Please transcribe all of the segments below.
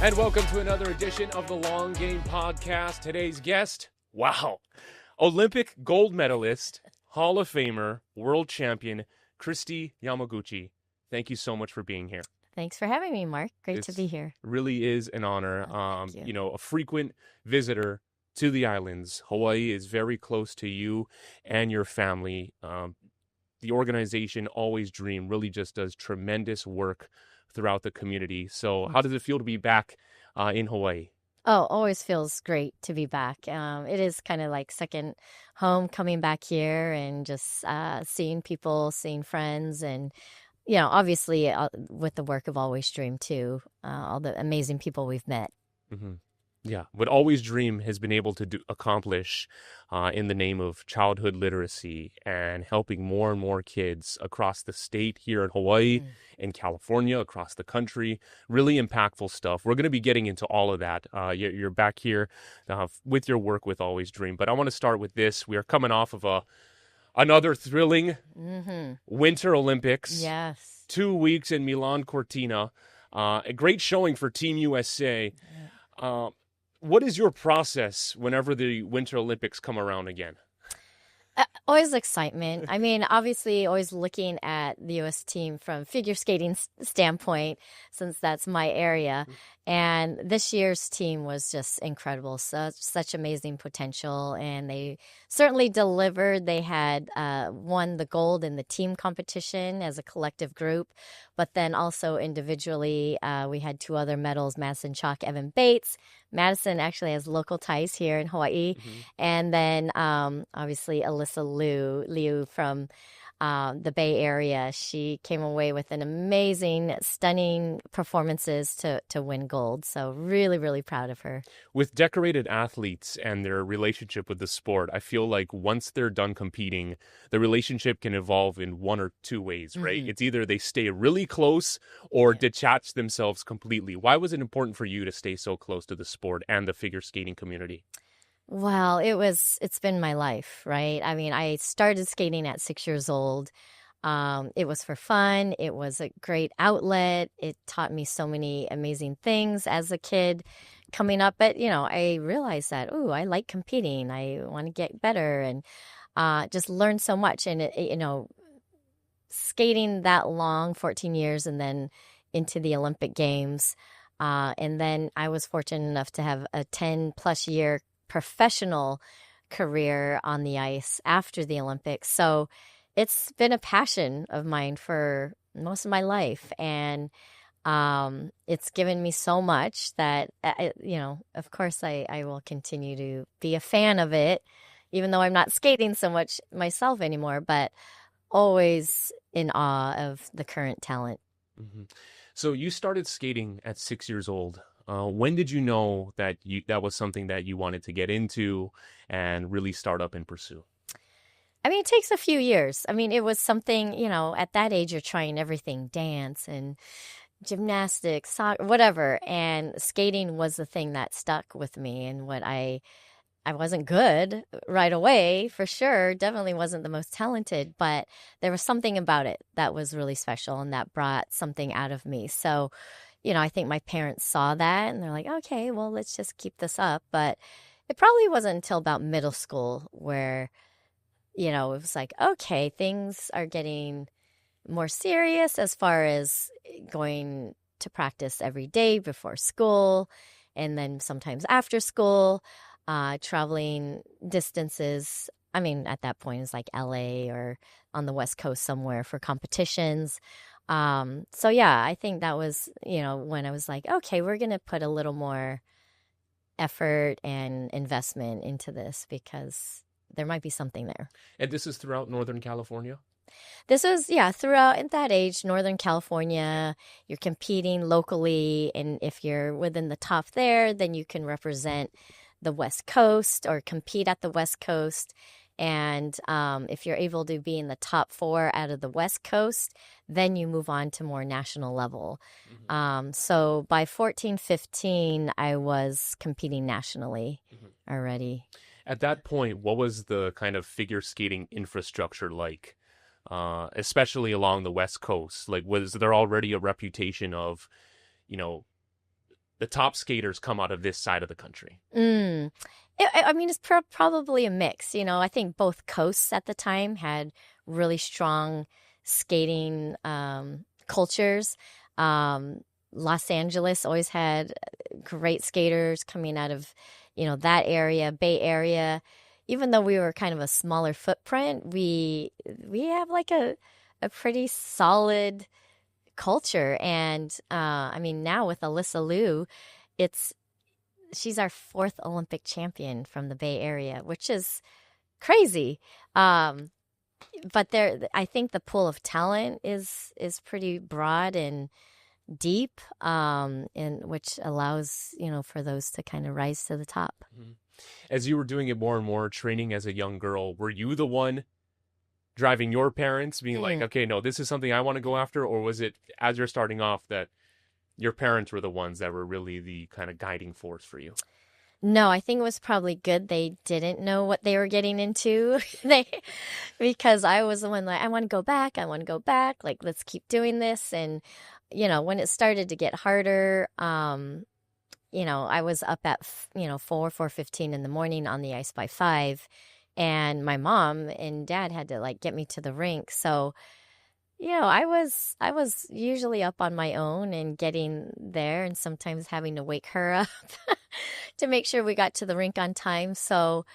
And welcome to another edition of the Long Game Podcast. Today's guest, Olympic gold medalist, Hall of Famer, world champion, Kristi Yamaguchi. Thank you so much for being here. Thanks for having me, Mark. Great to be here. Really is an honor. Thank you. A frequent visitor to the islands. Hawaii is very close to you and your family. The organization Always Dream really just does tremendous work throughout the community. So how does it feel to be back in Hawaii? Oh, always feels great to be back. It is kind of like second home coming back here and just seeing people, seeing friends, and, obviously with the work of Always Dream too, all the amazing people we've met. Mm-hmm. Yeah, what Always Dream has been able to accomplish in the name of childhood literacy and helping more and more kids across the state here in Hawaii, in California, across the country. Really impactful stuff. We're going to be getting into all of that. You're back here with your work with Always Dream. But I want to start with this. We are coming off of another thrilling Winter Olympics. Yes. 2 weeks in Milan Cortina. A great showing for Team USA. What is your process whenever the Winter Olympics come around again? Always excitement. I mean, obviously, always looking at the U.S. team from figure skating standpoint, since that's my area. And this year's team was just incredible. Such amazing potential. And they certainly delivered. They had won the gold in the team competition as a collective group. But then also individually, we had two other medals, Madison Chalk, Evan Bates. Madison actually has local ties here in Hawaii. And then obviously Alyssa Liu from the Bay Area. She came away with an amazing, stunning performances to win gold. So really, really proud of her. With decorated athletes and their relationship with the sport, I feel like once they're done competing, the relationship can evolve in one or two ways, right? It's either they stay really close or detach themselves completely. Why was it important for you to stay so close to the sport and the figure skating community? Well, it's been my life, right? I mean, I started skating at 6 years old. It was for fun. It was a great outlet. It taught me so many amazing things as a kid coming up. But, I realized that, I like competing. I want to get better and just learn so much. And, skating that long, 14 years, and then into the Olympic Games. And then I was fortunate enough to have a 10-plus year professional career on the ice after the Olympics. So it's been a passion of mine for most of my life. And it's given me so much that, of course, I will continue to be a fan of it, even though I'm not skating so much myself anymore, but always in awe of the current talent. So you started skating at 6 years old. When did you know that that was something that you wanted to get into and really start up and pursue? I mean, it takes a few years. I mean, it was something, at that age, you're trying everything, dance and gymnastics, soccer, whatever. And skating was the thing that stuck with me. And I wasn't good right away, for sure. Definitely wasn't the most talented, but there was something about it that was really special and that brought something out of me. So, I think my parents saw that and they're like, okay, well, let's just keep this up. But it probably wasn't until about middle school where, it was like, okay, things are getting more serious as far as going to practice every day before school and then sometimes after school, traveling distances. I mean, at that point, it's like LA or on the West Coast somewhere for competitions. So yeah, I think that was, when I was like, okay, we're going to put a little more effort and investment into this because there might be something there. And this is throughout Northern California? This was, throughout at that age, Northern California, you're competing locally. And if you're within the top there, then you can represent the West Coast or compete at the West Coast. And if you're able to be in the top 4 out of the West Coast, then you move on to more national level. So by 14, 15, I was competing nationally already. At that point, what was the kind of figure skating infrastructure like, especially along the West Coast? Like, was there already a reputation of, the top skaters come out of this side of the country? Mm. I mean, it's probably a mix. You know, I think both coasts at the time had really strong skating cultures. Um, Los Angeles always had great skaters coming out of, you know, that area, Bay Area. Even though we were kind of a smaller footprint, we have like a pretty solid culture. And I mean, now with Alyssa Liu, it's she's our fourth Olympic champion from the Bay Area, which is crazy. Um, but I think the pool of talent is pretty broad and deep, and which allows, you know, for those to kind of rise to the top. Mhm. As you were doing it more and more, training as a young girl, were you the one driving your parents, being like, Mm. okay, no, this is something I want to go after? Or was it, as you're starting off, that your parents were the ones that were really the kind of guiding force for you? No, I think it was probably good they didn't know what they were getting into. They because I was the one like, I want to go back, I want to go back, like let's keep doing this. And you know, when it started to get harder, you know, I was up at, you know, 4:15 in the morning on the ice by 5, and my mom and dad had to like get me to the rink. So, you know, I was usually up on my own and getting there, and sometimes having to wake her up to make sure we got to the rink on time. So,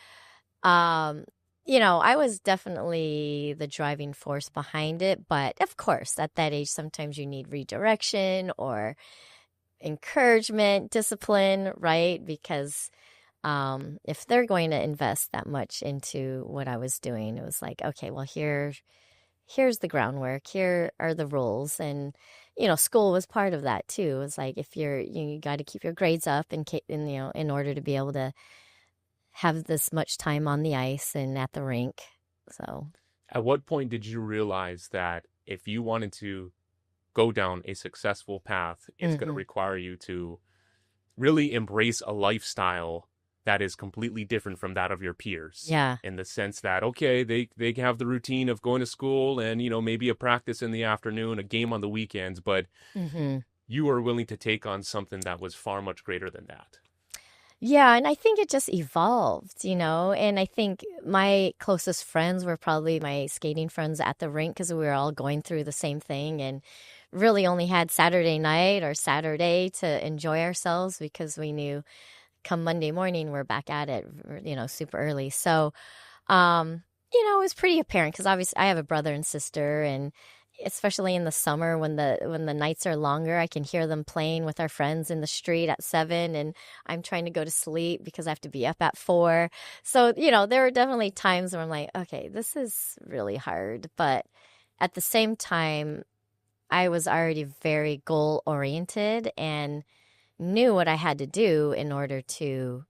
um, you know, I was definitely the driving force behind it. But of course, at that age, sometimes you need redirection or encouragement, discipline, right? Because if they're going to invest that much into what I was doing, it was like, okay, well, here's the groundwork, here are the rules. And you know, school was part of that too. It was like, if you got to keep your grades up and you know, in order to be able to have this much time on the ice and at the rink. So At what point did you realize that if you wanted to go down a successful path, it's going to mhm. require you to really embrace a lifestyle that is completely different from that of your peers, Yeah. in the sense that, okay, they have the routine of going to school and, you know, maybe a practice in the afternoon, a game on the weekends, but Hmm. you were willing to take on something that was far much greater than that. Yeah, and I think it just evolved, you know, and I think my closest friends were probably my skating friends at the rink because we were all going through the same thing and really only had Saturday night or Saturday to enjoy ourselves because we knew come Monday morning we're back at it, you know, super early. So, you know, it was pretty apparent because obviously I have a brother and sister, and especially in the summer when the nights are longer, I can hear them playing with our friends in the street at 7, and I'm trying to go to sleep because I have to be up at 4. So, you know, there were definitely times where I'm like, okay, this is really hard, but at the same time, I was already very goal oriented and knew what I had to do in order to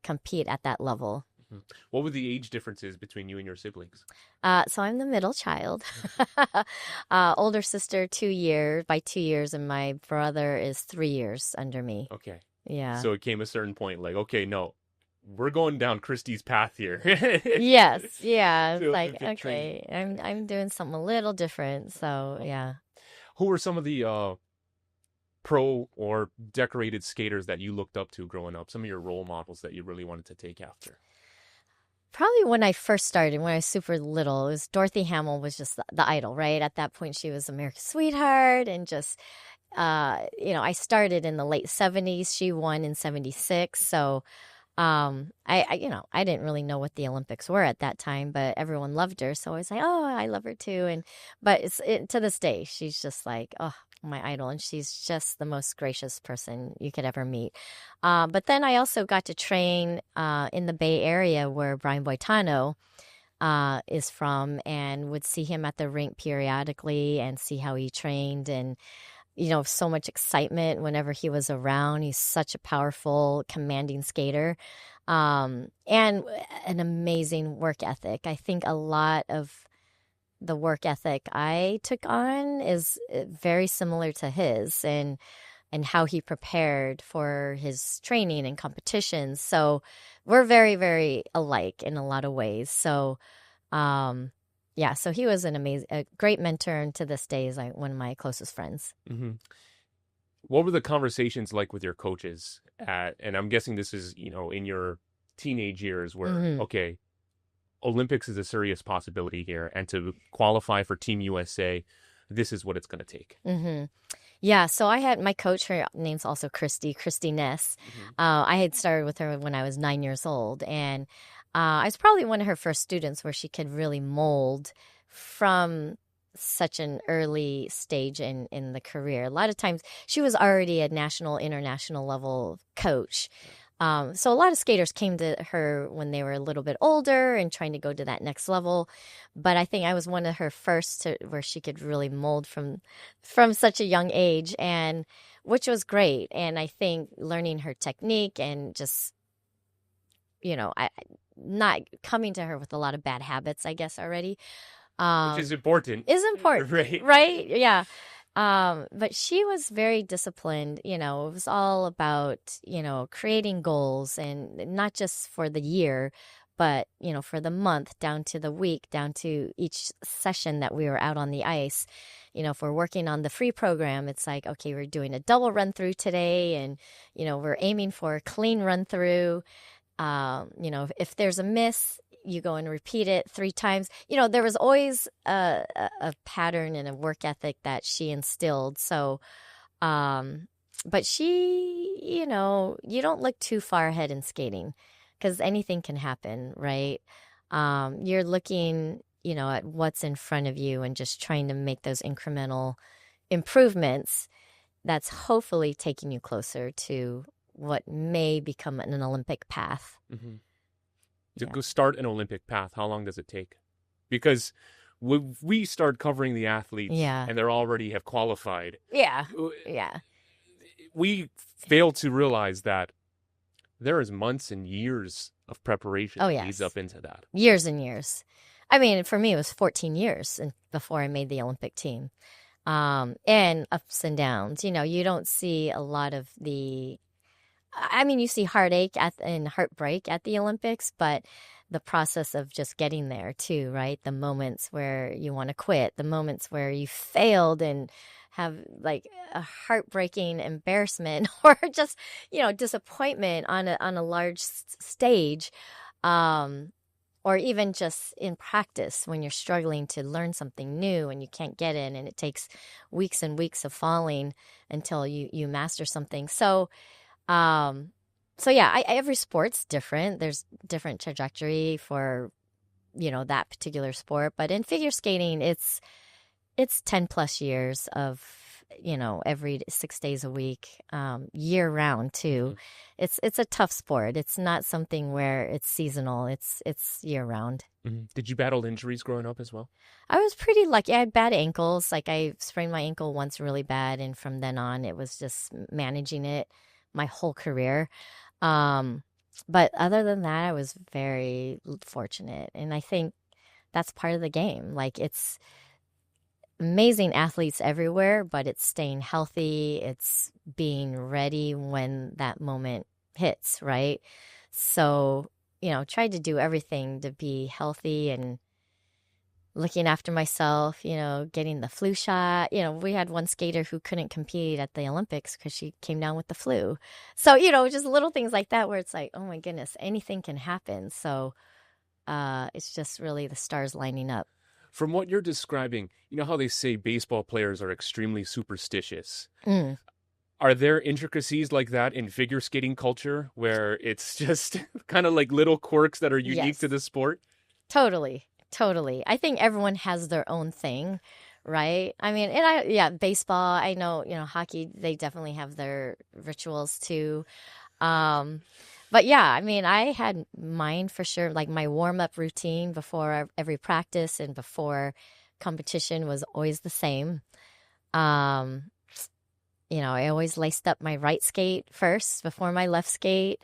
compete at that level. Mhm. What were the age differences between you and your siblings? So I'm the middle child. Older sister 2 years by 2 years, and my brother is 3 years under me. Okay. Yeah. So it came a certain point like, okay, no, we're going down Kristi's path here. Yes. Yeah. It's To like, Olympic training. okay, I'm doing something a little different. So yeah. Who were some of the pro or decorated skaters that you looked up to growing up? Some of your role models that you really wanted to take after? Probably when I first started, when I was super little, it was Dorothy Hamill was just the idol, right? At that point, she was America's sweetheart, and just you know, I started in the late 70s. She won in 76. So I you know, I didn't really know what the Olympics were at that time, but everyone loved her. So I was like, oh, I love her too. And but to this day, she's just like, oh, my idol, and she's just the most gracious person you could ever meet. But then I also got to train in the Bay Area where Brian Boitano is from, and would see him at the rink periodically and see how he trained. And you know, so much excitement whenever he was around. He's such a powerful, commanding skater, and an amazing work ethic. I think a lot of the work ethic I took on is very similar to his, and how he prepared for his training and competitions. So we're very, very alike in a lot of ways. So, um, yeah, so he was a great mentor, and to this day is like one of my closest friends. Mm-hmm. What were the conversations like with your coaches and I'm guessing this is, in your teenage years where, Hmm. okay, Olympics is a serious possibility here, and to qualify for Team USA, this is what it's going to take. Hmm. Yeah, so I had my coach, her name's also Kristi Ness. Mm-hmm. I had started with her when I was 9 years old, and I was probably one of her first students where she could really mold from such an early stage in the career. A lot of times she was already a national, international level coach. So a lot of skaters came to her when they were a little bit older and trying to go to that next level. But I think I was one of her first to where she could really mold from such a young age, and which was great. And I think learning her technique and just I not coming to her with a lot of bad habits, I guess already, Which is important, is important, right? right? Yeah. But she was very disciplined. It was all about, creating goals, and not just for the year, but, for the month, down to the week, down to each session that we were out on the ice. If we're working on the free program, it's like, okay, we're doing a double run through today, and, we're aiming for a clean run through. If there's a miss, you go and repeat it 3 times. There was always a pattern and a work ethic that she instilled. So, but you don't look too far ahead in skating because anything can happen, right? You're looking, at what's in front of you and just trying to make those incremental improvements that's hopefully taking you closer to what may become an Olympic path. Mm-hmm. To Yeah. go start an Olympic path, how long does it take? Because when we start covering the athletes Yeah. and they already have qualified, Yeah. Yeah. we fail to realize that there is months and years of preparation Oh, that yes. leads up into that. Years and years. I mean, for me, it was 14 years before I made the Olympic team. And ups and downs. You don't see a lot of you see heartache and heartbreak at the Olympics, but the process of just getting there too, right? The moments where you want to quit, the moments where you failed and have like a heartbreaking embarrassment or just, disappointment on a large stage. Or even just in practice when you're struggling to learn something new and you can't get in, and it takes weeks and weeks of falling until you master something. Um, so yeah, every sport's different. There's different trajectory for, that particular sport. But in figure skating, it's 10 plus years of, every 6 days a week, year round too. It's a tough sport. It's not something where it's seasonal. It's year round. Mm-hmm. Did you battle injuries growing up as well? I was pretty lucky. I had bad ankles. Like I sprained my ankle once really bad, and from then on, it was just managing it my whole career. But other than that, I was very fortunate, and I think that's part of the game. Like it's amazing athletes everywhere, but it's staying healthy. It's being ready when that moment hits, right? So, tried to do everything to be healthy and looking after myself, getting the flu shot. We had one skater who couldn't compete at the Olympics because she came down with the flu. So, just little things like that where it's like, oh my goodness, anything can happen. So it's just really the stars lining up. From what you're describing, you know how they say baseball players are extremely superstitious. Mm. Are there intricacies like that in figure skating culture where it's just kind of like little quirks that are unique Yes. to the sport? Totally. I think everyone has their own thing, right? I mean, baseball, I know, hockey, they definitely have their rituals too. But yeah, I mean, I had mine for sure. Like my warm up routine before every practice and before competition was always the same. Um, I always laced up my right skate first before my left skate.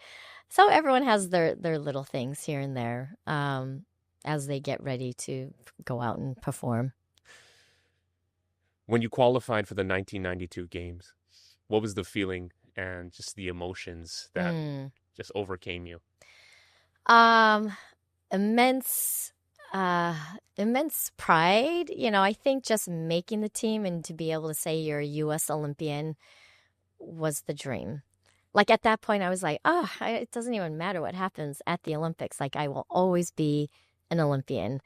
So everyone has their little things here and there as they get ready to go out and perform. When you qualified for the 1992 games, what was the feeling and just the emotions that just overcame you? Immense pride. I think just making the team and to be able to say you're a U.S. Olympian was the dream. Like at that point, I was like, oh, it doesn't even matter what happens at the Olympics. Like I will always be an Olympian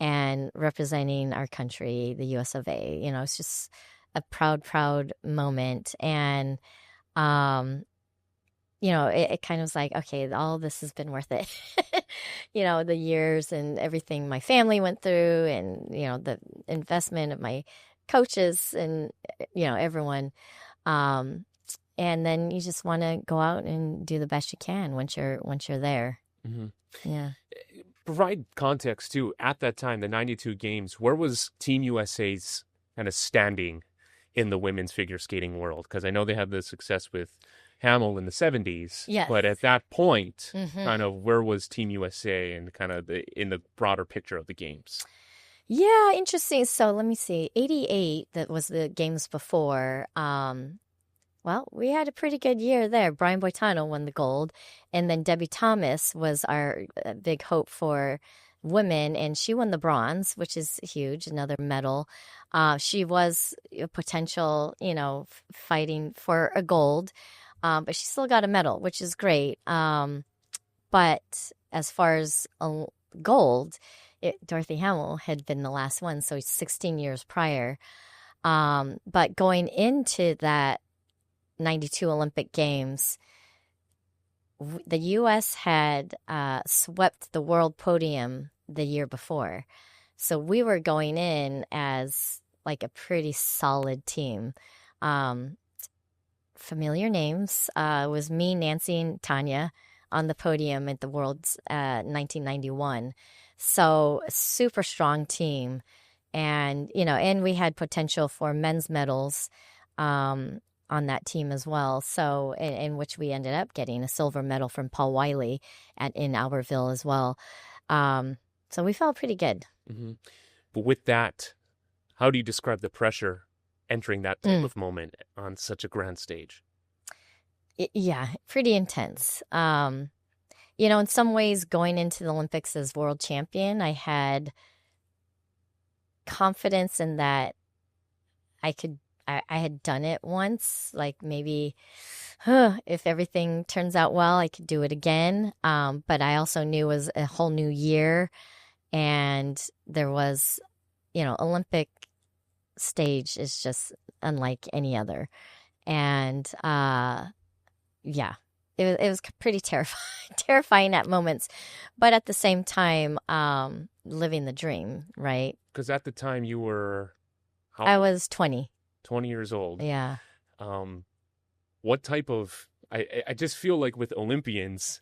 and representing our country, the US of A. You know, it's just a proud, proud moment. And, um, you know, it kind of was like, okay, all this has been worth it. You know, the years and everything my family went through and, you know, the investment of my coaches and, you know, everyone. Um, and then you just want to go out and do the best you can once you're there. Hmm. Yeah. Provide context too. At that time, the '92 games, where was Team USA's kind of standing in the women's figure skating world? Because I know they had the success with Hamill in the '70s, Yes. but at that point, Mm-hmm. kind of where was Team USA and kind of in the broader picture of the games? Yeah, interesting. So let me see. 88, that was the games before. Well, we had a pretty good year there. Brian Boitano won the gold, and then Debbie Thomas was our big hope for women, and she won the bronze, which is huge, another medal. She was a potential, you know, fighting for a gold, but she still got a medal, which is great. But as far as gold, Dorothy Hamill had been the last one, so 16 years prior. But going into that 92 Olympic Games, the U.S. had swept the world podium the year before. So we were going in as like a pretty solid team. Um, Familiar names. It was me, Nancy, and Tanya on the podium at the Worlds 1991. So a super strong team. And, you know, and we had potential for men's medals on that team as well. So, in which we ended up getting a silver medal from Paul Wiley in Albertville as well. So we felt pretty good. Hmm. But with that, how do you describe the pressure entering that type of moment on such a grand stage? Yeah, pretty intense. You know, in some ways, going into the Olympics as world champion, I had confidence in that I could. I had done it once, like maybe if everything turns out well, I could do it again. But I also knew it was a whole new year, and there was, you know, Olympic stage is just unlike any other, and yeah, it was pretty terrifying, terrifying at moments, but at the same time, living the dream, right? Because at the time you were how I old? was 20. 20 years old. Yeah. Um, what type of I just feel like with Olympians,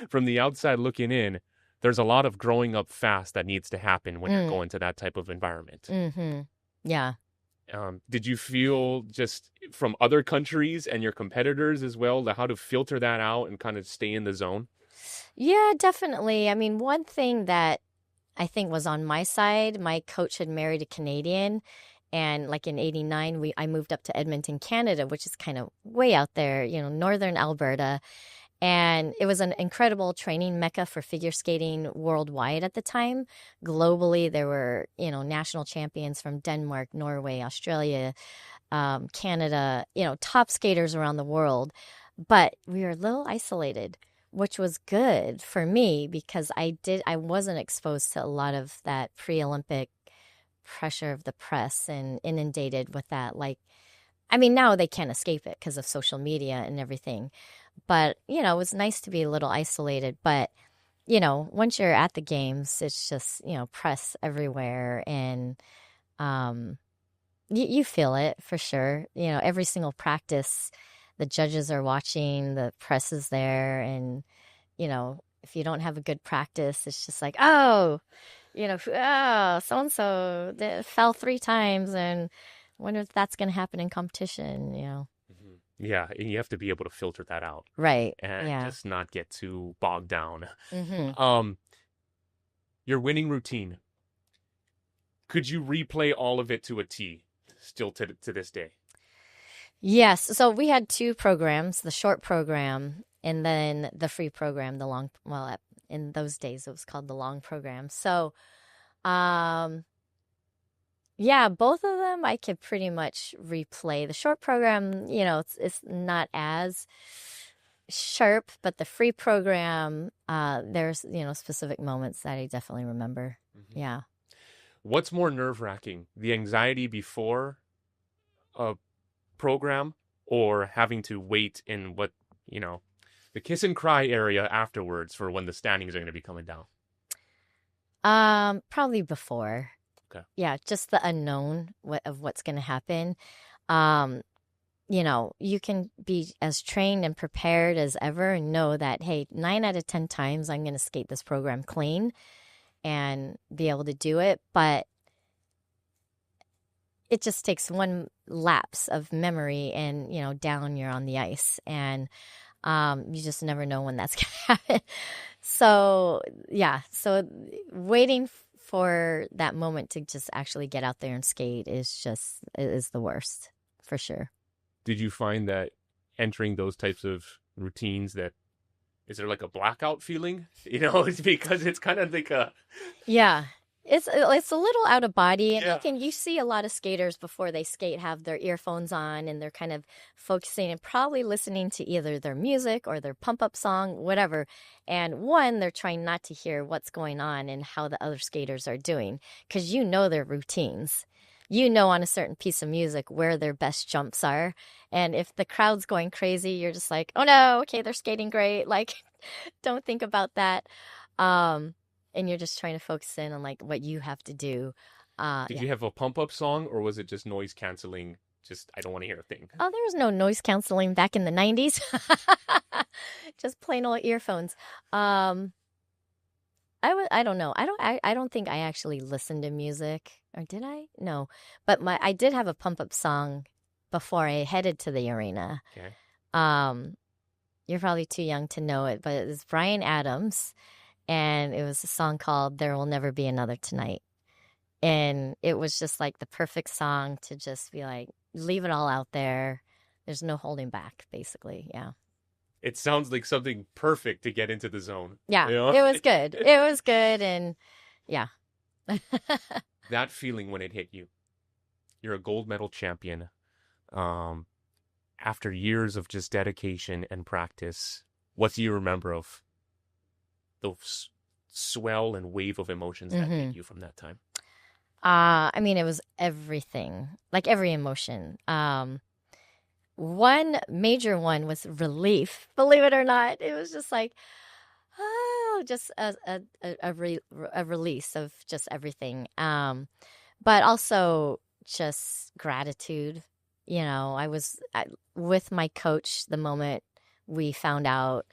from the outside looking in, there's a lot of growing up fast that needs to happen when you're going to that type of environment. Mm-hmm. Yeah. Did you feel just from other countries and your competitors as well, how to filter that out and kind of stay in the zone? Yeah, definitely. I mean, one thing that I think was on my side, my coach had married a Canadian. And like in 89, I moved up to Edmonton, Canada, which is kind of way out there, you know, northern Alberta. And it was an incredible training mecca for figure skating worldwide at the time. Globally, there were, you know, national champions from Denmark, Norway, Australia, Canada, you know, top skaters around the world. But we were a little isolated, which was good for me because I wasn't exposed to a lot of that pre-Olympic pressure of the press and inundated with that. Like, I mean, now they can't escape it because of social media and everything. But, you know, it was nice to be a little isolated. But, you know, once you're at the games, it's just, you know, press everywhere. And you feel it for sure. You know, every single practice, the judges are watching, the press is there. And, you know, if you don't have a good practice, it's just like, oh, you know, oh, so and so fell 3 times, and wonder if that's going to happen in competition, you know. Mhm. Yeah, and you have to be able to filter that out Right. and Yeah. just not get too bogged down. Mm-hmm. Your winning routine. Could you replay all of it to a T still to this day? Yes. So we had 2 programs, the short program and then the free program, the long, well, in those days it was called the long program. So, um, Yeah, both of them I could pretty much replay. The short program, it's not as sharp, but the free program, there's, specific moments that I definitely remember. Hmm. Yeah. What's more nerve-wracking, the anxiety before a program or having to wait in the kiss and cry area afterwards for when the standings are going to be coming down? Probably before. Okay. Yeah, just the unknown of what's going to happen. Um, you can be as trained and prepared as ever and know that, hey, 9 out of 10 times I'm going to skate this program clean and be able to do it. But it just takes one lapse of memory and, down you're on the ice. And you just never know when that's going to happen. So, yeah. So waiting for that moment to just actually get out there and skate is the worst for sure. Did you find that entering those types of routines is there like a blackout feeling? It's because it's kind of like a... Yeah. It's a little out of body, and Yeah. you see a lot of skaters before they skate have their earphones on and they're kind of focusing and probably listening to either their music or their pump up song, whatever. And they're trying not to hear what's going on and how the other skaters are doing because their routines. On a certain piece of music where their best jumps are. And if the crowd's going crazy, you're just like, oh no, okay, they're skating great. Like, don't think about that. And you're just trying to focus in on like what you have to do. Did Yeah. you have a pump up song or was it just noise canceling? Just, I don't want to hear a thing. Oh, there was no noise canceling back in the 90s. Just plain old earphones. I don't know. I don't think I actually listened to music, or did I? No. But I did have a pump up song before I headed to the arena. Okay. You're probably too young to know it, but it was Bryan Adams, and it was a song called There Will Never Be Another Tonight. And it was just like the perfect song to just be like, leave it all out there. There's no holding back, basically. Yeah. It sounds like something perfect to get into the zone. Yeah. It was good. It was good. And yeah. That feeling when it hit you. You're a gold medal champion. After years of just dedication and practice, what do you remember of those swell and wave of emotions that hit you from that time? I mean, it was everything, like every emotion. One major one was relief, believe it or not. It was just like, oh, just a release of just everything. But also just gratitude. I was with my coach the moment we found out.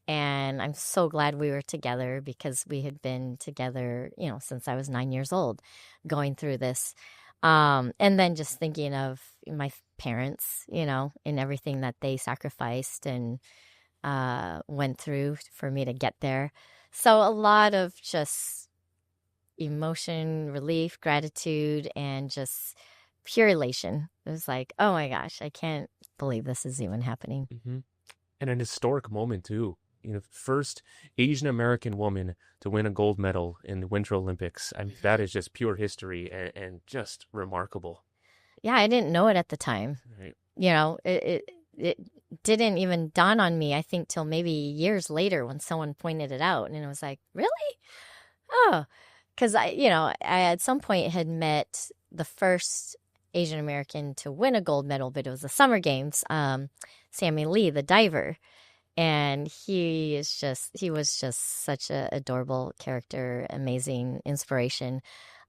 And I'm so glad we were together because we had been together, since I was 9 years old going through this. And then just thinking of my parents, and everything that they sacrificed and went through for me to get there. So a lot of just emotion, relief, gratitude, and just pure elation. It was like, oh my gosh, I can't believe this is even happening. Mm-hmm. And an historic moment too. First Asian American woman to win a gold medal in the Winter Olympics. I mean, that is just pure history and just remarkable. Yeah, I didn't know it at the time. Right. It didn't even dawn on me, I think, till maybe years later when someone pointed it out. And it was like, really? Oh, because I at some point had met the first Asian American to win a gold medal, but it was the Summer Games, Sammy Lee, the diver. And he was just such an adorable character, amazing inspiration.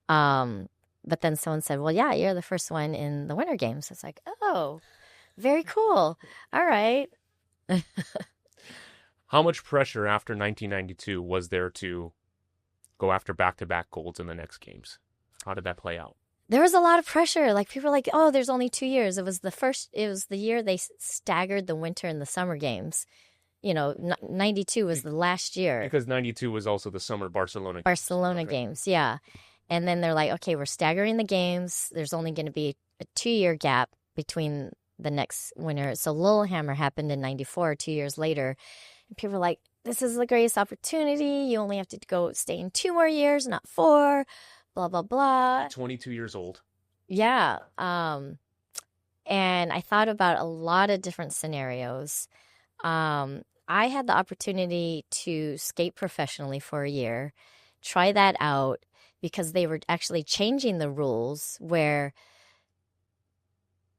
But then someone said, well, yeah, you're the first one in the Winter Games. It's like, oh, very cool. All right. How much pressure after 1992 was there to go after back-to-back golds in the next games? How did that play out? There was a lot of pressure. Like, people were like, oh, there's only 2 years. It was the year they staggered the winter and the summer games. 92 was the last year. Because 92 was also the summer Barcelona Games, yeah. And then they're like, okay, we're staggering the games. There's only going to be a 2-year gap between the next winter. So Lillehammer happened in 94, 2 years later. And people were like, this is the greatest opportunity. You only have to stay in 2 more years, not 4, blah, blah, blah. 22 years old. Yeah. And I thought about a lot of different scenarios. I had the opportunity to skate professionally for a year, try that out because they were actually changing the rules where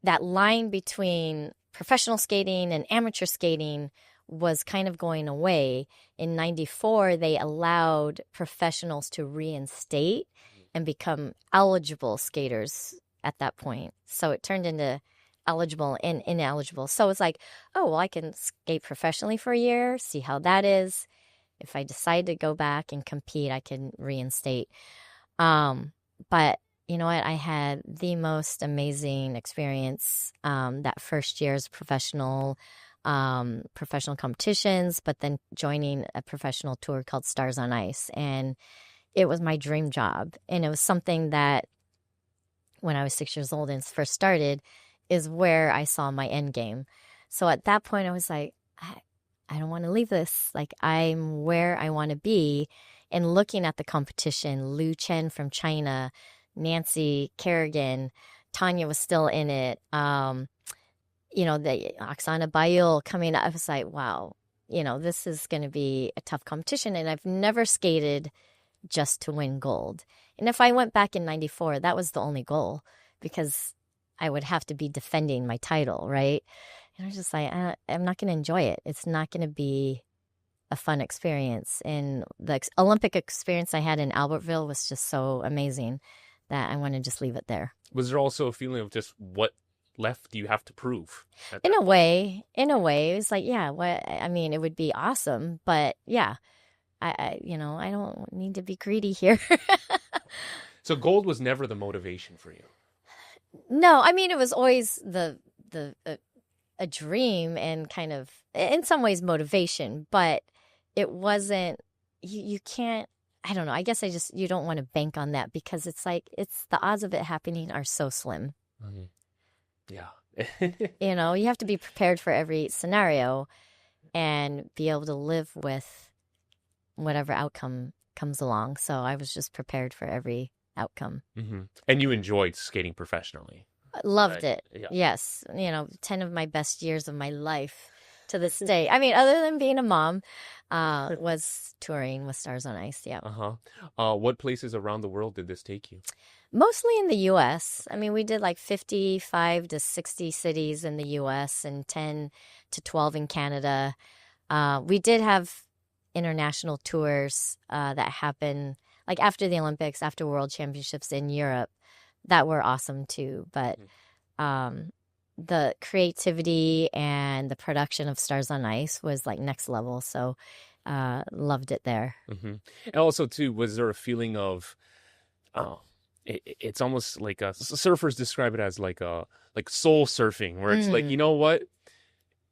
that line between professional skating and amateur skating was kind of going away. In 94, they allowed professionals to reinstate and become eligible skaters at that point. So it turned into eligible and ineligible. So it's like, oh, well, I can skate professionally for a year, see how that is. If I decide to go back and compete, I can reinstate. But you know what? I had the most amazing experience that first year's professional competitions, but then joining a professional tour called Stars on Ice. And it was my dream job. And it was something that when I was 6 years old and first started is where I saw my end game. So at that point, I was like, I don't want to leave this. Like, I'm where I want to be. And looking at the competition, Lu Chen from China, Nancy Kerrigan, Tanya was still in it. You know, the Oksana Bayul coming up. I was like, wow, you know, this is going to be a tough competition. And I've never skated just to win gold. And if I went back in 94, that was the only goal because I would have to be defending my title, right? And I was just like, I'm not going to enjoy it. It's not going to be a fun experience. And the Olympic experience I had in Albertville was just so amazing that I want to just leave it there. Was there also a feeling of just what left do you have to prove? In a way, it was like, yeah, I mean, it would be awesome, but yeah, I don't need to be greedy here. So gold was never the motivation for you? No, I mean, it was always a dream and kind of, in some ways, motivation, but it wasn't, you can't, I don't know. I guess you don't want to bank on that because it's like, the odds of it happening are so slim. Mm-hmm. Yeah. You know, you have to be prepared for every scenario and be able to live with whatever outcome comes along. So I was just prepared for every outcome. Mm-hmm. And you enjoyed skating professionally? Loved it. Yeah. Yes. 10 of my best years of my life to this day. I mean, other than being a mom, was touring with Stars on Ice. Yeah. What places around the world did this take you? Mostly in the U.S. I mean, we did like 55 to 60 cities in the U.S. and 10 to 12 in Canada. We did have international tours that happened like after the Olympics, after World Championships in Europe. That were awesome too. But the creativity and the production of Stars on Ice was like next level. So loved it there. Mm-hmm. And also too, was there a feeling of, it's almost like surfers describe it as like soul surfing, where it's like, you know what?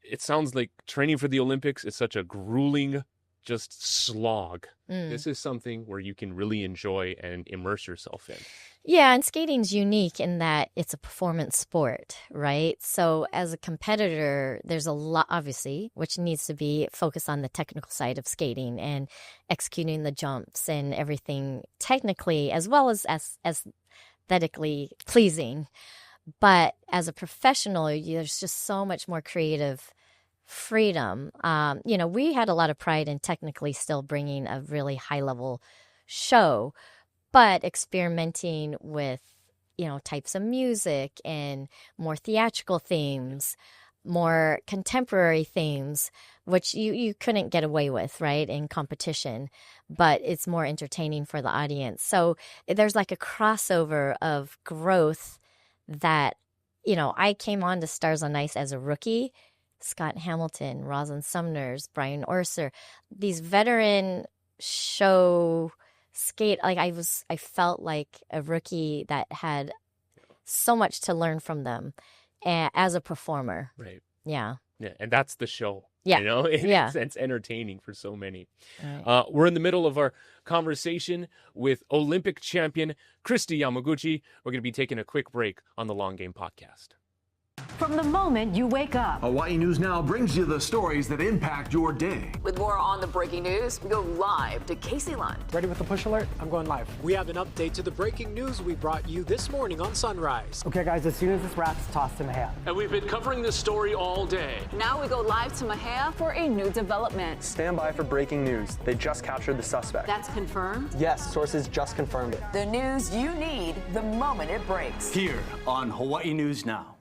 It sounds like training for the Olympics is such a grueling, just slog. This is something where you can really enjoy and immerse yourself in. Yeah, and skating's unique in that it's a performance sport, right? So as a competitor, there's a lot, obviously, which needs to be focused on the technical side of skating and executing the jumps and everything technically as well as aesthetically pleasing. But as a professional, there's just so much more creative freedom. We had a lot of pride in technically still bringing a really high-level show, but experimenting with, types of music and more theatrical themes, more contemporary themes, which you couldn't get away with, right, in competition, but it's more entertaining for the audience. So there's like a crossover of growth that, I came on to Stars on Ice as a rookie. Scott Hamilton, Roslyn Sumners, Brian Orser, these veteran show skate, like I felt like a rookie that had so much to learn from them as a performer. Right. Yeah. Yeah, and that's the show. Yeah. It's entertaining for so many. Right. We're in the middle of our conversation with Olympic champion Kristi Yamaguchi. We're going to be taking a quick break on the Long Game Podcast. from the moment you wake up. Hawaii News Now brings you the stories that impact your day. With more on the breaking news, we go live to Casey Lund. Ready with the push alert? I'm going live. We have an update to the breaking news we brought you this morning on Sunrise. Okay, guys, as soon as this wraps, toss to Mahia. And we've been covering this story all day. Now we go live to Mahia for a new development. Stand by for breaking news. They just captured the suspect. That's confirmed? Yes, sources just confirmed it. The news you need the moment it breaks. Here on Hawaii News Now.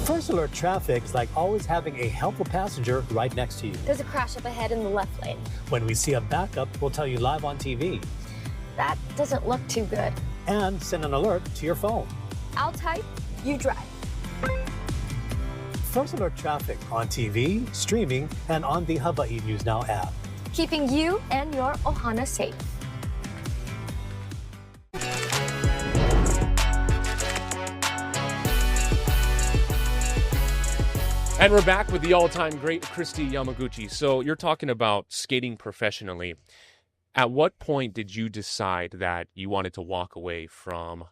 First alert traffic is like always having a helpful passenger right next to you. There's a crash up ahead in the left lane. When we see a backup, we'll tell you live on TV. That doesn't look too good. And send an alert to your phone. I'll type, you drive. First alert traffic on TV, streaming, and on the Hawaii News Now app. Keeping you and your ohana safe. And we're back with the all-time great Kristi Yamaguchi. So you're talking about skating professionally. At what point did you decide that you wanted to walk away from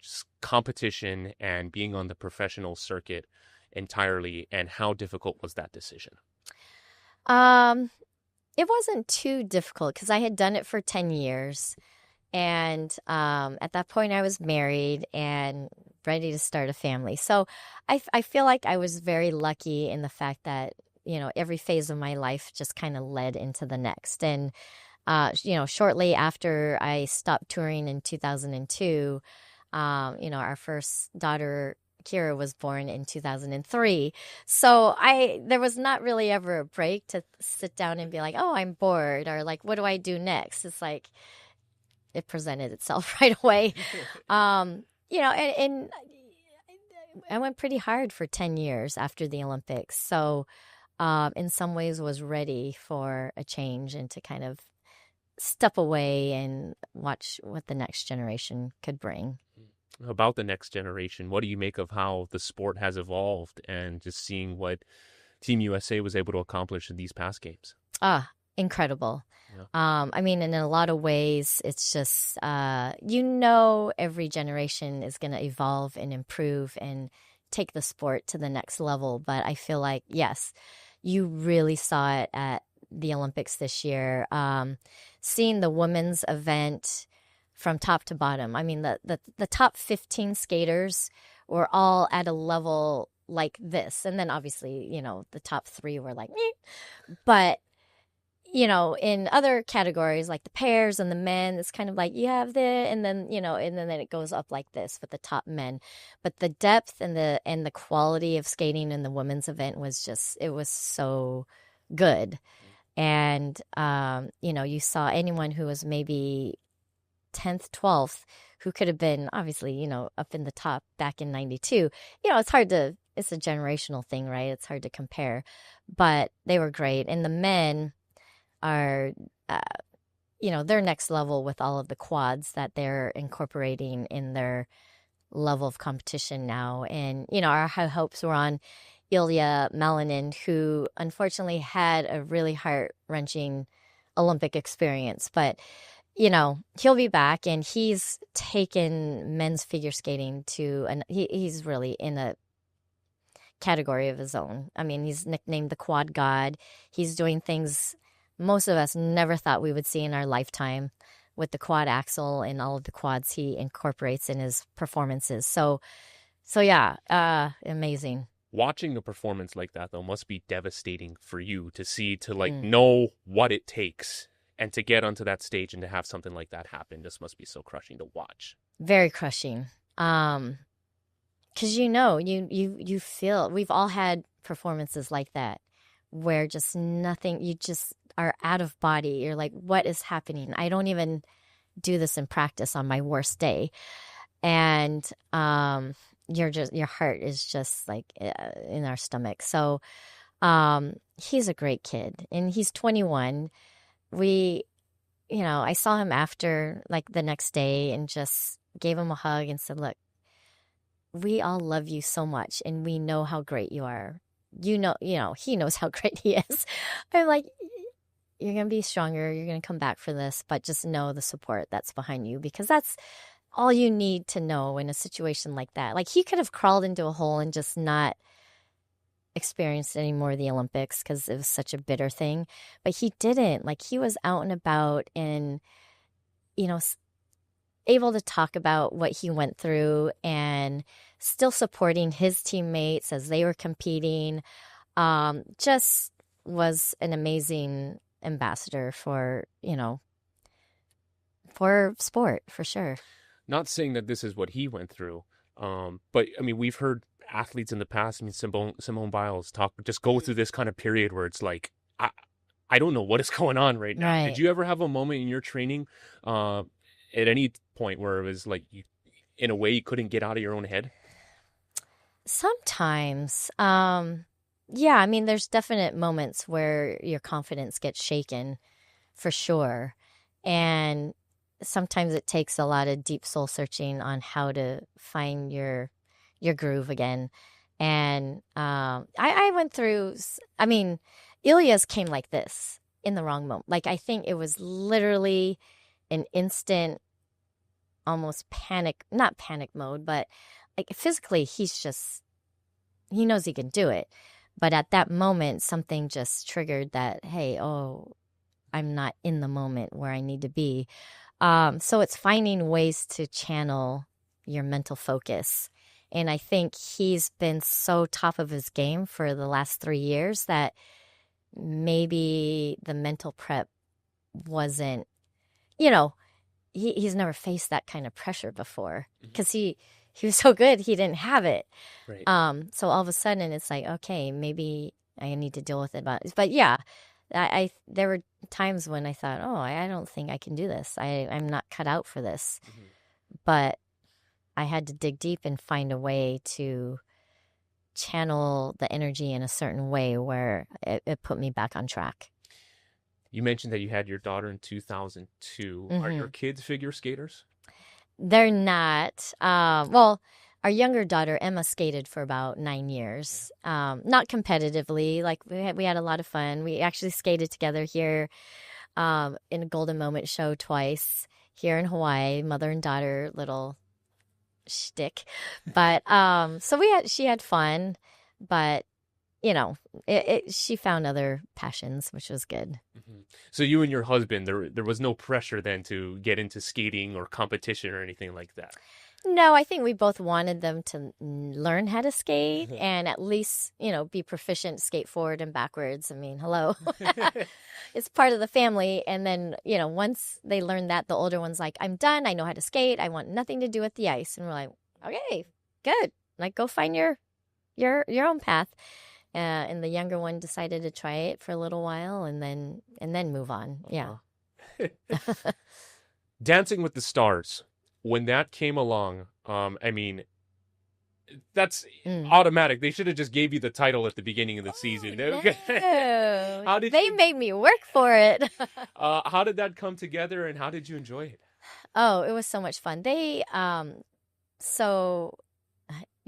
just competition and being on the professional circuit entirely, and how difficult was that decision? It wasn't too difficult because I had done it for 10 years. And at that point, I was married and ready to start a family. So I feel like I was very lucky in the fact that, you know, every phase of my life just kind of led into the next. And, shortly after I stopped touring in 2002, our first daughter, Kira, was born in 2003. So there was not really ever a break to sit down and be like, oh, I'm bored, or like, what do I do next? It's like, it presented itself right away. And I went pretty hard for 10 years after the Olympics. So in some ways was ready for a change and to kind of step away and watch what the next generation could bring. About the next generation, what do you make of how the sport has evolved and just seeing what Team USA was able to accomplish in these past games? Incredible. Yeah. In a lot of ways, it's just, every generation is going to evolve and improve and take the sport to the next level. But I feel like, yes, you really saw it at the Olympics this year. Seeing the women's event from top to bottom. I mean, the top 15 skaters were all at a level like this. And then obviously, the top 3 were like, meh. But in other categories like the pairs and the men, it's kind of like you have and then it goes up like this with the top men. But the depth and the quality of skating in the women's event was it was so good. And you saw anyone who was maybe 10th, 12th, who could have been obviously, up in the top back in 92. It's a generational thing, right? It's hard to compare, but they were great. And the men are, they're next level with all of the quads that they're incorporating in their level of competition now. And, our high hopes were on Ilya Malinin, who unfortunately had a really heart-wrenching Olympic experience. But, he'll be back, and he's taken men's figure skating he's really in a category of his own. I mean, he's nicknamed the Quad God. He's doing things most of us never thought we would see in our lifetime with the quad axle and all of the quads he incorporates in his performances. So yeah, amazing. Watching a performance like that, though, must be devastating for you to know what it takes and to get onto that stage and to have something like that happen. This must be so crushing to watch. Very crushing. Because you feel, we've all had performances like that where just nothing, you just are out of body. You're like, what is happening? I don't even do this in practice on my worst day. And your heart is just like in our stomach. So he's a great kid, and he's 21. I saw him after, like, the next day and just gave him a hug and said, look, we all love you so much, and we know how great you are. He knows how great he is. I'm like, you're going to be stronger. You're going to come back for this, but just know the support that's behind you, because that's all you need to know in a situation like that. Like, he could have crawled into a hole and just not experienced any more of the Olympics because it was such a bitter thing, but he didn't. Like, he was out and about and, you know, able to talk about what he went through and still supporting his teammates as they were competing. Just was an amazing ambassador for, you know, for sport, for sure. Not saying that this is what he went through, but I mean, we've heard athletes in the past. I mean, Simone Biles go through this kind of period where it's like, I don't know what is going on right now. Right. Did you ever have a moment in your training, at any point where it was like, you, in a way, you couldn't get out of your own head? Sometimes, yeah. I mean, there's definite moments where your confidence gets shaken, for sure, and sometimes it takes a lot of deep soul searching on how to find your groove again. And I went through, I mean, Ilya's came like this in the wrong moment. Like, I think it was literally an instant, almost not panic mode, but like physically he knows he can do it. But at that moment, something just triggered that, hey, I'm not in the moment where I need to be. So it's finding ways to channel your mental focus. And I think he's been so top of his game for the last 3 years that maybe the mental prep wasn't, you know, he's never faced that kind of pressure before because he was so good, he didn't have it. Right. So all of a sudden it's like, okay, maybe I need to deal with it. But yeah, there were times when I thought, I don't think I can do this. I'm not cut out for this. Mm-hmm. But I had to dig deep and find a way to channel the energy in a certain way where it put me back on track. You mentioned that you had your daughter in 2002. Mm-hmm. Are your kids figure skaters? They're not. Well, our younger daughter, Emma, skated for about 9 years. Not competitively. Like, we had a lot of fun. We actually skated together here in a Golden Moment show twice here in Hawaii, mother and daughter little shtick. But so she had fun, but you know, she found other passions, which was good. Mm-hmm. So you and your husband, there was no pressure then to get into skating or competition or anything like that? No, I think we both wanted them to learn how to skate and at least, you know, be proficient, skate forward and backwards. I mean, hello. It's part of the family. And then, you know, once they learn that, the older one's like, I'm done. I know how to skate. I want nothing to do with the ice. And we're like, okay, good. Like, go find your own path. And the younger one decided to try it for a little while and then move on. Yeah. Dancing with the Stars. When that came along, I mean, that's automatic. They should have just gave you the title at the beginning of the season. No. They made me work for it. How did that come together, and how did you enjoy it? Oh, it was so much fun. They,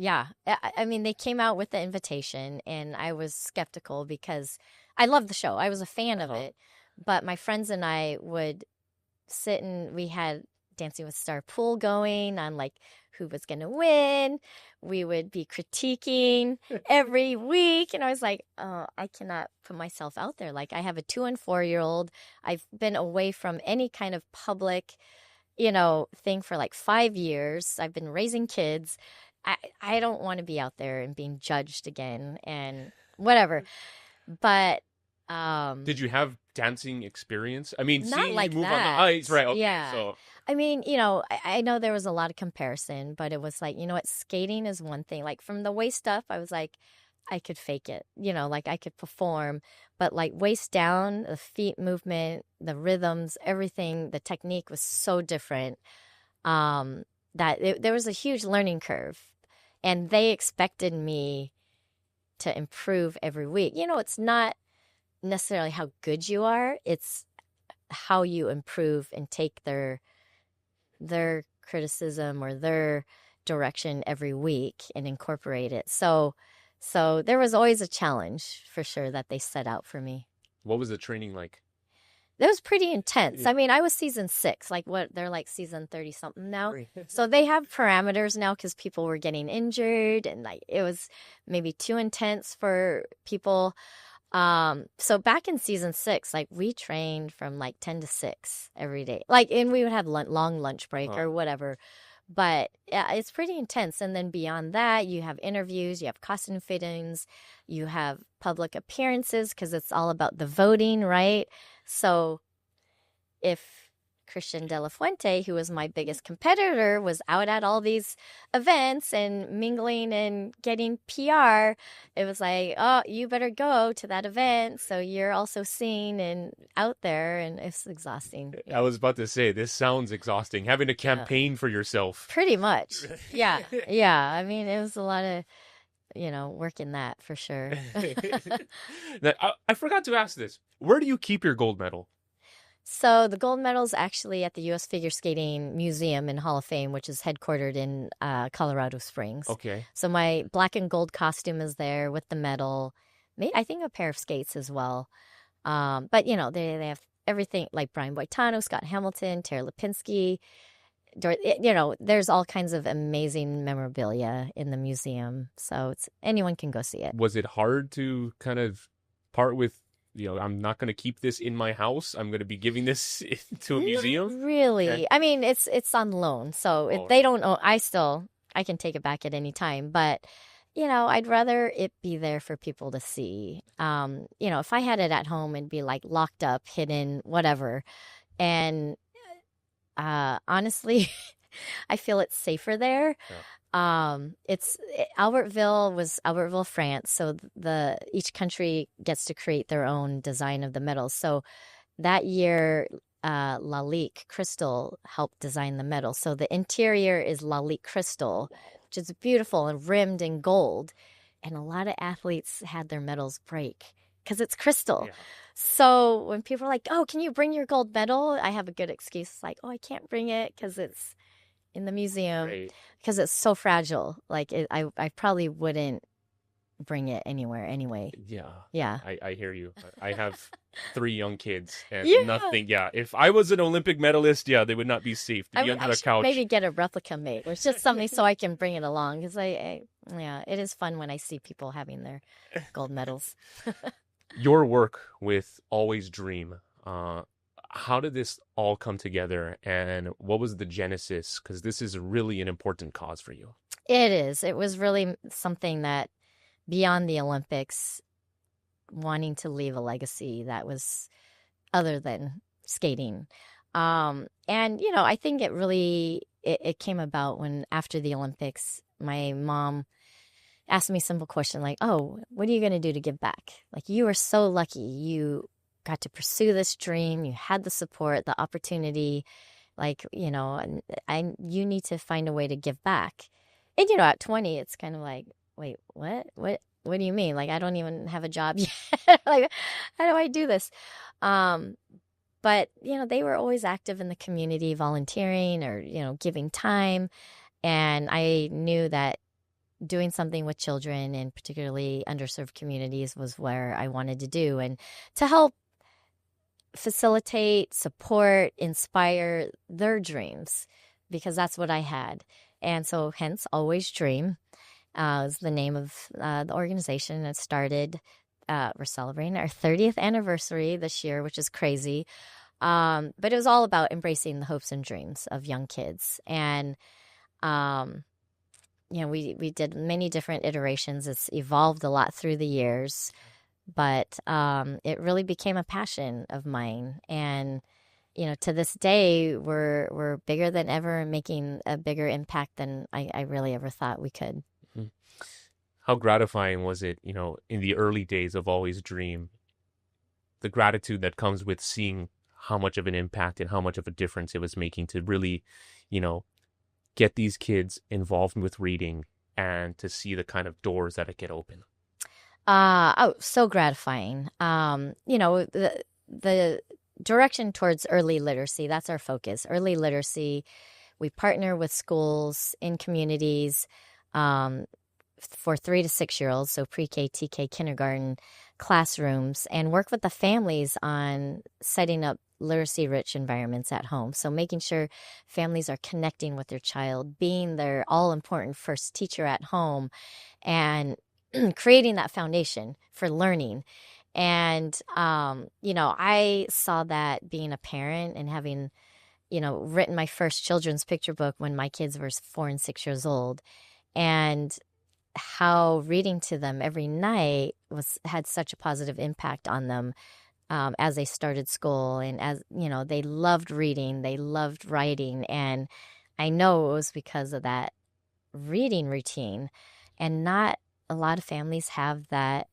yeah, I mean, they came out with the invitation, and I was skeptical because I loved the show. I was a fan of it, but my friends and I would sit and we had Dancing with Star pool going on, like, who was going to win. We would be critiquing every week. And I was like, I cannot put myself out there. Like, I have a 2 and 4-year-old. I've been away from any kind of public, you know, thing for like 5 years. I've been raising kids. I don't want to be out there and being judged again and whatever. But did you have dancing experience? I mean, not seeing like you move that. on the ice, right? Okay, yeah. So I mean, you know, I know there was a lot of comparison, but it was like, you know what, skating is one thing. Like, from the waist up, I was like, I could fake it, you know, like I could perform, but like waist down, the feet movement, the rhythms, everything, the technique was so different that there was a huge learning curve, and they expected me to improve every week. You know, it's not necessarily how good you are, it's how you improve and take their criticism or their direction every week and incorporate it. So there was always a challenge for sure that they set out for me. what was the training like? It was pretty intense. I mean, I was season 6, like what they're like season 30 something now. So they have parameters now because people were getting injured and like it was maybe too intense for people. So back in season 6, like we trained from like 10 to 6 every day. Like, and we would have long lunch break or whatever. But yeah, it's pretty intense. And then beyond that, you have interviews, you have costume fittings, you have public appearances because it's all about the voting, right? So if Christian De La Fuente, who was my biggest competitor, was out at all these events and mingling and getting PR, it was like, oh, you better go to that event. So you're also seen and out there, and it's exhausting. I was about to say, this sounds exhausting, having to campaign for yourself. Pretty much. Yeah. Yeah. I mean, it was a lot of, work in that for sure. Now, I forgot to ask this. Where do you keep your gold medal? So the gold medal is actually at the U.S. Figure Skating Museum and Hall of Fame, which is headquartered in Colorado Springs. Okay. So my black and gold costume is there with the medal. I think a pair of skates as well. But, they have everything like Brian Boitano, Scott Hamilton, Tara Lipinski. There's all kinds of amazing memorabilia in the museum. So anyone can go see it. Was it hard to kind of part with, I'm not going to keep this in my house. I'm going to be giving this to a museum? Really? Okay. I mean, it's on loan. So if they don't own, I can take it back at any time. But, I'd rather it be there for people to see. If I had it at home and be like locked up, hidden, whatever. And honestly, I feel it's safer there. Yeah. Albertville, France. So each country gets to create their own design of the medals. So that year, Lalique Crystal helped design the medal. So the interior is Lalique Crystal, which is beautiful and rimmed in gold. And a lot of athletes had their medals break because it's crystal. Yeah. So when people are like, oh, can you bring your gold medal? I have a good excuse. It's like, oh, I can't bring it because it's in the museum because it's so fragile. Like I probably wouldn't bring it anywhere anyway. Yeah. I hear you. I have 3 young kids and nothing. Yeah. If I was an Olympic medalist, they would not be safe to be under the couch. Maybe get a replica made or just something so I can bring it along. Because it is fun when I see people having their gold medals. Your work with Always Dream, how did this all come together and what was the genesis? Because this is really an important cause for you. It is. It was really something that beyond the Olympics, wanting to leave a legacy that was other than skating. And, I think it really, it came about when after the Olympics, my mom asked me a simple question like, oh, what are you going to do to give back? Like, you are so lucky. You got to pursue this dream. You had the support, the opportunity. Like, you need to find a way to give back. And, at 20, it's kind of like, wait, what? What do you mean? Like, I don't even have a job yet. Like, how do I do this? But, they were always active in the community, volunteering or, giving time. And I knew that doing something with children and particularly underserved communities was where I wanted to do. And to help facilitate, support, inspire their dreams, because that's what I had. And so hence Always Dream is the name of the organization. It started, we're celebrating our 30th anniversary this year, which is crazy. But it was all about embracing the hopes and dreams of young kids. And, we did many different iterations. It's evolved a lot through the years, but it really became a passion of mine. And, to this day, we're bigger than ever, making a bigger impact than I really ever thought we could. How gratifying was it, in the early days of Always Dream, the gratitude that comes with seeing how much of an impact and how much of a difference it was making to really, get these kids involved with reading and to see the kind of doors that it could open? So gratifying. The direction towards early literacy, that's our focus. Early literacy, we partner with schools in communities for 3 to 6 year olds, so pre-K, TK, kindergarten classrooms, and work with the families on setting up literacy rich environments at home. So making sure families are connecting with their child, being their all important first teacher at home, and creating that foundation for learning. And, I saw that being a parent and having, written my first children's picture book when my kids were 4 and 6 years old, and how reading to them every night had such a positive impact on them as they started school. And as, they loved reading, they loved writing. And I know it was because of that reading routine. And not a lot of families have that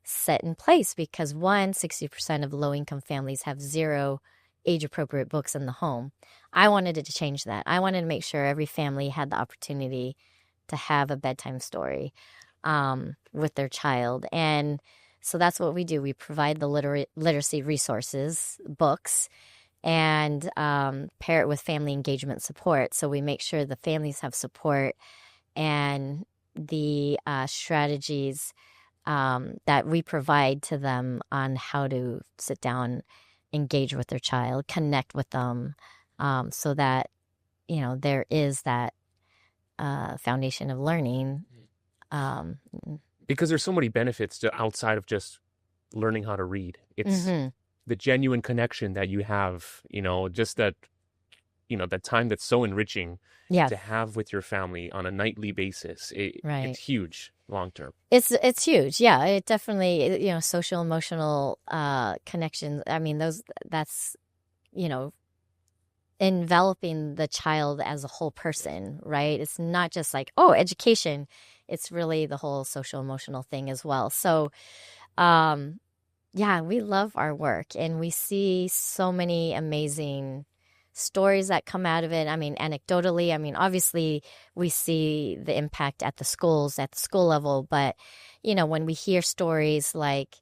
set in place because 60% of low-income families have 0 age-appropriate books in the home. I wanted to change that. I wanted to make sure every family had the opportunity to have a bedtime story with their child. And so that's what we do. We provide the literacy resources, books, and pair it with family engagement support. So we make sure the families have support and the strategies that we provide to them on how to sit down, engage with their child, connect with them, so that, there is that foundation of learning. Because there's so many benefits to outside of just learning how to read. It's the genuine connection that you have, just that, that time that's so enriching to have with your family on a nightly basis. It's huge long term. It's huge. Yeah, it definitely, social emotional connections. I mean, that's, enveloping the child as a whole person, right? It's not just like, education. It's really the whole social emotional thing as well. So, we love our work, and we see so many amazing stories that come out of it. I mean, anecdotally, obviously we see the impact at the school level, but, when we hear stories like,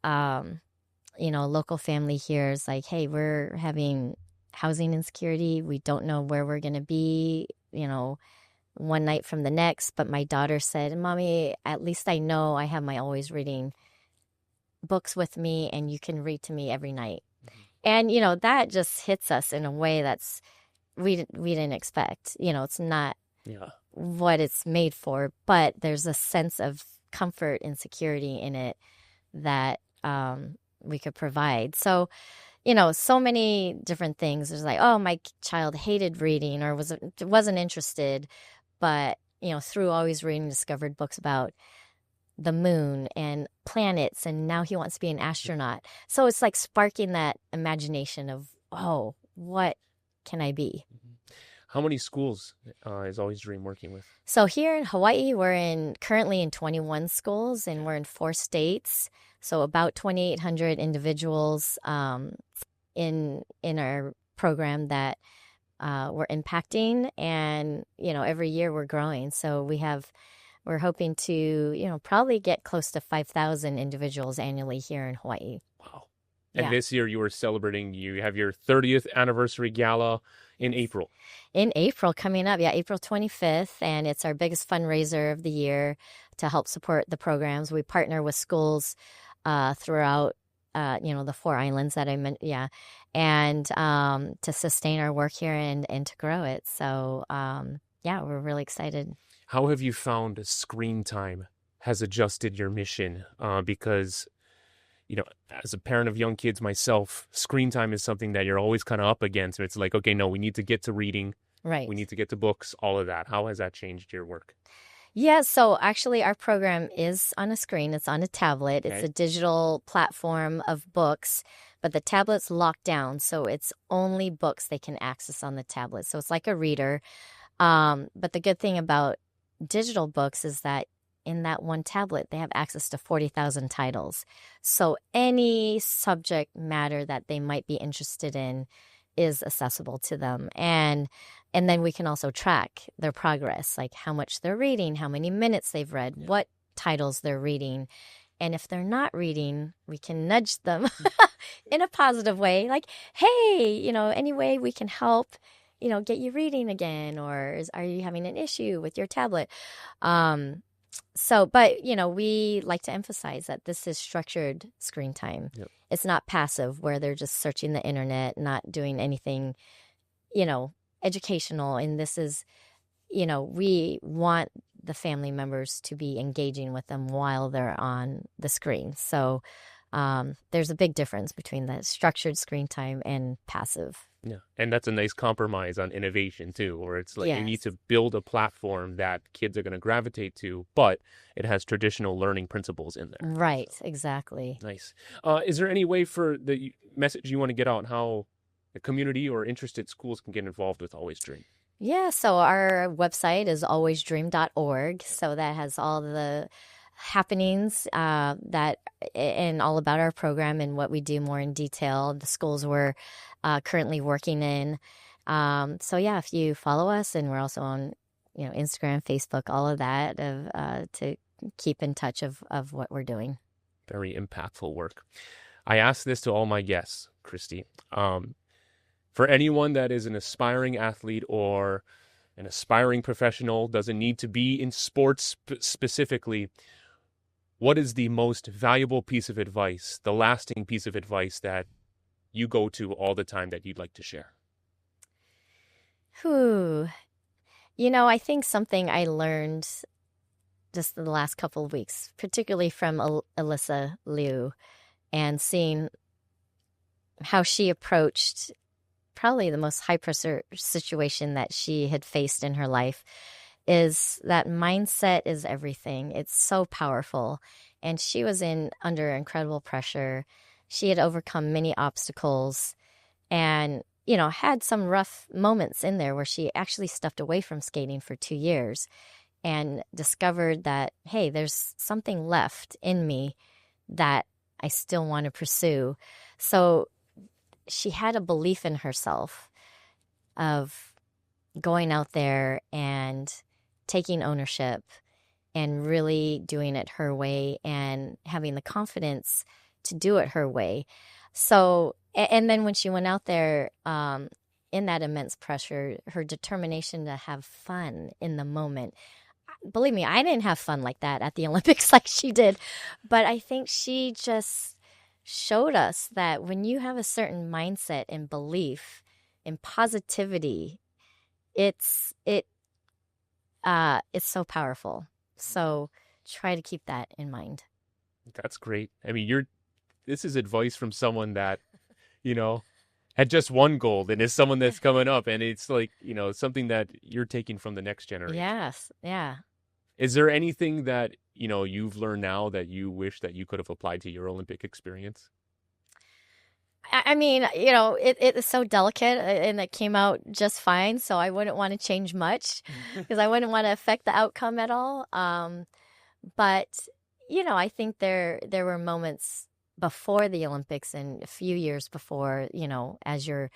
local family hears like, hey, we're having housing insecurity. We don't know where we're going to be, one night from the next. But my daughter said, Mommy, at least I know I have my always reading books with me, and you can read to me every night. And, that just hits us in a way that's we didn't expect. It's not what it's made for, but there's a sense of comfort and security in it that we could provide. So, so many different things. There's like, my child hated reading or wasn't interested, but, through always reading, discovered books about the moon and planets, and now he wants to be an astronaut. So it's like sparking that imagination of, what can I be? How many schools is Always Dream working with? So here in Hawaii, we're currently in 21 schools, and we're in 4 states. So about 2,800 individuals in our program that we're impacting, and every year we're growing. So we're hoping to probably get close to 5,000 individuals annually here in Hawaii. Wow! And this year you have your 30th anniversary gala in April. In April coming up, April 25th, and it's our biggest fundraiser of the year to help support the programs. We partner with schools throughout, the 4 islands that I mentioned, and to sustain our work here and to grow it. So, we're really excited. How have you found screen time has adjusted your mission? Because, as a parent of young kids myself, screen time is something that you're always kind of up against. It's like, okay, no, we need to get to reading. Right. We need to get to books, all of that. How has that changed your work? Yeah, so actually our program is on a screen. It's on a tablet. Okay. It's a digital platform of books, but the tablet's locked down, so it's only books they can access on the tablet. So it's like a reader. But the good thing about digital books is that in that one tablet, they have access to 40,000 titles. So any subject matter that they might be interested in is accessible to them. And then we can also track their progress, like how much they're reading, how many minutes they've read, what titles they're reading. And if they're not reading, we can nudge them in a positive way, like, hey, any way we can help, get you reading again, or are you having an issue with your tablet? But, we like to emphasize that this is structured screen time. Yep. It's not passive where they're just searching the internet, not doing anything, educational. And this is, we want the family members to be engaging with them while they're on the screen. So there's a big difference between the structured screen time and passive. Yeah, and that's a nice compromise on innovation too, where it's like you need Yes. to build a platform that kids are going to gravitate to, but it has traditional learning principles in there. Right, exactly. Nice. Is there any way for the message you want to get out, how the community or interested schools can get involved with Always Dream? Yeah, so our website is alwaysdream.org. So that has all the happenings and all about our program and what we do more in detail, the schools we're currently working in. So yeah, if you follow us, and we're also on Instagram, Facebook, all of that, to keep in touch of what we're doing. Very impactful work. I ask this to all my guests, Kristi. For anyone that is an aspiring athlete or an aspiring professional, doesn't need to be in sports specifically, what is the most valuable piece of advice, the lasting piece of advice that you go to all the time that you'd like to share? I think something I learned just in the last couple of weeks, particularly from Alyssa Liu, and seeing how she approached probably the most high pressure situation that she had faced in her life, is that mindset is everything. It's so powerful. And she was under incredible pressure. She had overcome many obstacles and, had some rough moments in there where she actually stepped away from skating for 2 years and discovered that, hey, there's something left in me that I still want to pursue. So she had a belief in herself of going out there and taking ownership and really doing it her way and having the confidence to do it her way. So, and then when she went out there in that immense pressure, her determination to have fun in the moment. Believe me, I didn't have fun like that at the Olympics like she did, but I think she just showed us that when you have a certain mindset and belief and positivity, it's so powerful. So try to keep that in mind. That's great. I mean, this is advice from someone that, had just one goal and is someone that's coming up, and it's like, something that you're taking from the next generation. Yes. Yeah. Is there anything that, you've learned now that you wish that you could have applied to your Olympic experience? I mean, it is so delicate, and it came out just fine. So I wouldn't want to change much because I wouldn't want to affect the outcome at all. But, I think there were moments before the Olympics and a few years before, as you're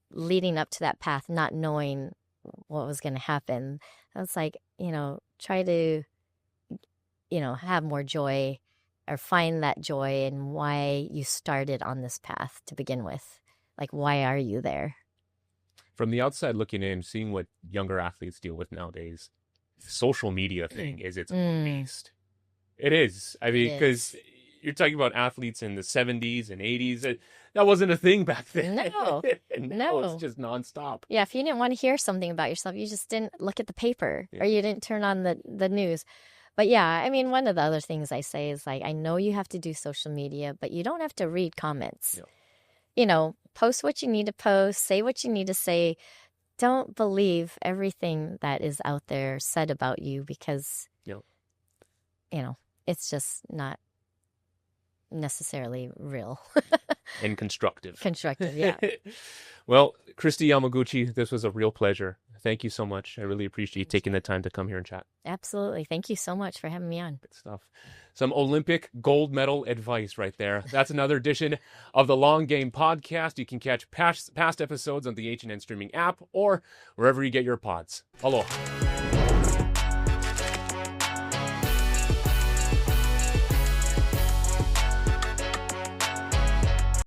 leading up to that path, not knowing what was going to happen. I was like, try to, have more joy or find that joy in why you started on this path to begin with. Like, why are you there? From the outside looking in, seeing what younger athletes deal with nowadays, social media thing is its own beast. It is. I mean, because you're talking about athletes in the 70s and 80s. That wasn't a thing back then. No. And now No. it's just nonstop. Yeah, if you didn't want to hear something about yourself, you just didn't look at the paper or you didn't turn on the news. But yeah, I mean, one of the other things I say is like, I know you have to do social media, but you don't have to read comments. Yeah. Post what you need to post, say what you need to say. Don't believe everything that is out there said about you because, it's just not necessarily real. And constructive. Constructive, yeah. Well, Kristi Yamaguchi, this was a real pleasure. Thank you so much. I really appreciate you taking the time to come here and chat. Absolutely. Thank you so much for having me on. Good stuff. Some Olympic gold medal advice right there. That's another edition of the Long Game Podcast. You can catch past episodes on the H&N streaming app or wherever you get your pods. Aloha.